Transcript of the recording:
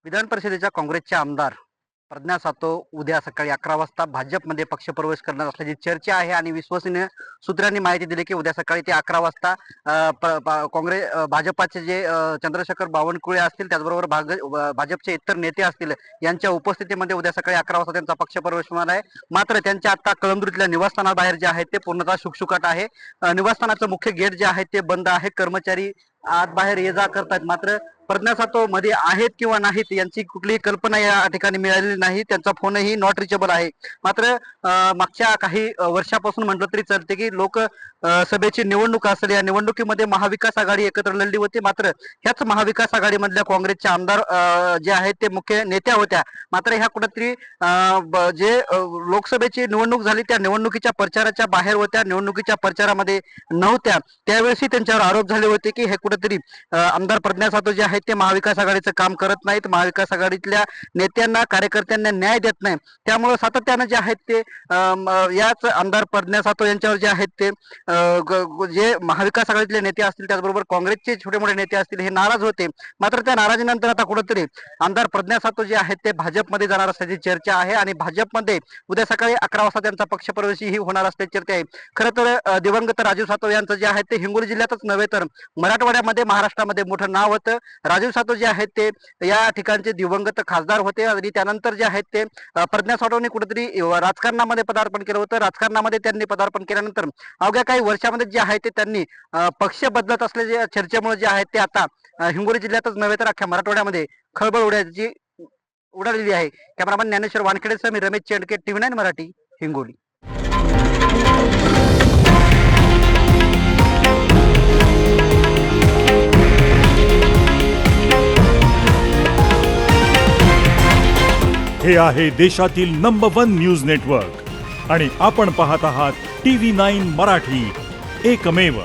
विधान परिषदेच्या काँग्रेसचे आमदार प्रज्ञा सातो उद्या सकाळी 11 वाजता भाजपमध्ये पक्षप्रवेश करणार असल्याची चर्चा आहे आणि विश्वसनीय सूत्रांनी माहिती दिली की उद्या सकाळी ते 11 वाजता भाजपाचे जे चंद्रशेखर बावनकुळे असतील, त्याचबरोबर भाजपचे इतर नेते असतील यांच्या उपस्थितीमध्ये उद्या सकाळी 11 वाजता त्यांचा पक्षप्रवेश होणार आहे। मात्र त्यांच्या आता कळमनुरीतल्या निवासस्थानाबाहेर जे आहे ते पूर्णतः शुकशुकाट आहे। निवासस्थानाचं मुख्य गेट जे आहे ते बंद आहे, कर्मचारी आत बाहेर ये जा करतात। मात्र प्रज्ञा सातो मध्ये आहेत किंवा नाहीत यांची कुठलीही कल्पना या ठिकाणी मिळालेली नाही। त्यांचा फोनही नॉट रिचेबल आहे। मात्र मागच्या काही वर्षापासून म्हटलं तरी चालते की लोक सभेची निवडणूक असेल, या निवडणुकीमध्ये महाविकास आघाडी एकत्र लढली होती। मात्र ह्याच महाविकास आघाडीमधल्या काँग्रेसच्या आमदार जे आहेत ते मुख्य नेत्या होत्या। मात्र ह्या कुठेतरी जे लोकसभेची निवडणूक झाली त्या निवडणुकीच्या प्रचाराच्या बाहेर होत्या, निवडणुकीच्या प्रचारामध्ये नव्हत्या। त्यावेळेसही त्यांच्यावर आरोप झाले होते की हे कुठेतरी आमदार प्रज्ञा सातो जे आहेत ते महाविकास आघाडीचं काम करत नाहीत, महाविकास आघाडीतल्या नेत्यांना कार्यकर्त्यांना न्याय देत नाही। त्यामुळे सातत्याने जे आहेत ते याच आमदार प्रज्ञा सातो यांच्यावर जे आहेत ते जे महाविकास आघाडीतले नेते असतील, त्याचबरोबर काँग्रेसचे छोटे मोठे नेते असतील, हे नाराज होते। मात्र त्या नाराजीनंतर आता कुठेतरी आमदार प्रज्ञा सातो जे आहेत ते भाजपमध्ये जाणार असल्याची चर्चा आहे आणि भाजपमध्ये उद्या सकाळी 11 वाजता त्यांचा पक्षप्रवेशही होणार असल्याची चर्चा आहे। खरं तर दिवंगत राजीव सातो यांचं जे आहे ते हिंगोली जिल्ह्यातच नव्हे तर मराठवाड्यामध्ये, महाराष्ट्रामध्ये मोठं नाव होतं। राजीव सातो जे आहेत ते या ठिकाणचे दिवंगत खासदार होते आणि त्यानंतर जे आहेत ते प्रज्ञा सातोंनी कुठेतरी राजकारणामध्ये पदार्पण केलं होतं। राजकारणामध्ये त्यांनी पदार्पण केल्यानंतर अवघ्या काही वर्षामध्ये जे आहे ते त्यांनी पक्ष बदलत असल्याच्या चर्चेमुळे जे आहेत ते आता हिंगोली जिल्ह्यातच नव्हे तर अख्ख्या मराठवाड्यामध्ये खळबळ उडालेली आहे। कॅमेरामॅन ज्ञानेश्वर वानखेडेसह मी रमेश चेंडके, TV9 मराठी, हिंगोली। हे आहे देशातील नंबर 1 न्यूज नेटवर्क आणि आपण पाहत आहात TV9 मराठी, एकमेव।